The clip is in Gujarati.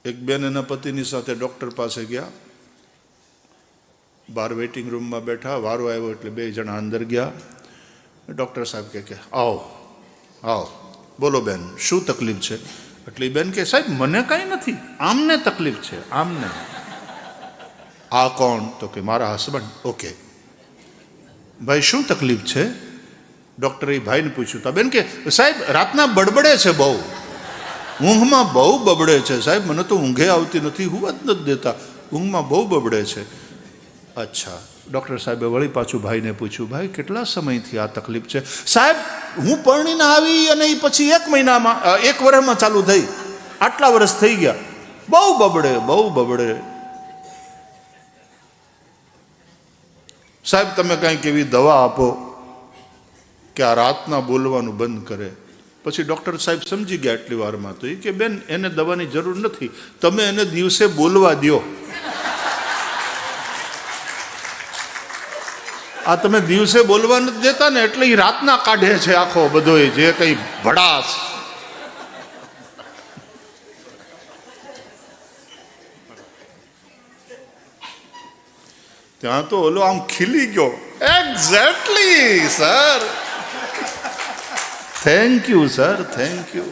એક બેન એના પતિની સાથે ડૉક્ટર પાસે ગયા, બહાર વેઇટિંગ રૂમમાં બેઠા, વારો આવ્યો એટલે બે જણા અંદર ગયા. ડૉક્ટર સાહેબ કે આવો આવો, બોલો બેન શું તકલીફ છે? એટલે બેન કે સાહેબ મને કાંઈ નથી, આમને તકલીફ છે, આમને. આ કોણ? તો કે મારા હસબન્ડ. ઓકે ભાઈ શું તકલીફ છે? ડૉક્ટરે ભાઈને પૂછ્યું. તો બેન કે સાહેબ રાતના બડબડે છે, બહુ ઊંઘમાં બહુ બબડે છે સાહેબ, મને તો ઊંઘે આવતી નથી, હું જ નથી દેતા, ઊંઘમાં બહુ બબડે છે. અચ્છા. ડૉક્ટર સાહેબે વળી પાછું ભાઈને પૂછ્યું, ભાઈ કેટલા સમયથી આ તકલીફ છે? સાહેબ હું પરણીને આવી અને એ પછી 1 મહિનામાં 1 વર્ષમાં ચાલુ થઈ, આટલા વર્ષ થઈ ગયા, બહુ બબડે બહુ બબડે. સાહેબ તમે કાંઈક એવી દવા આપો કે આ રાતના બોલવાનું બંધ કરે. પછી ડૉક્ટર સાહેબ સમજી ગયા એટલી વારમાં તો એ કે બેન એને દવાની જરૂર નથી, તમે એને દિવસે બોલવા દો. આ તમે દિવસે બોલવા નથી દેતા ને એટલે એ રાતના કાઢે છે આખો બધો જે કંઈ ભડાસ. ત્યાં તો ઓલો આમ ખીલી ગયો. Exactly sir, thank you sir, thank you.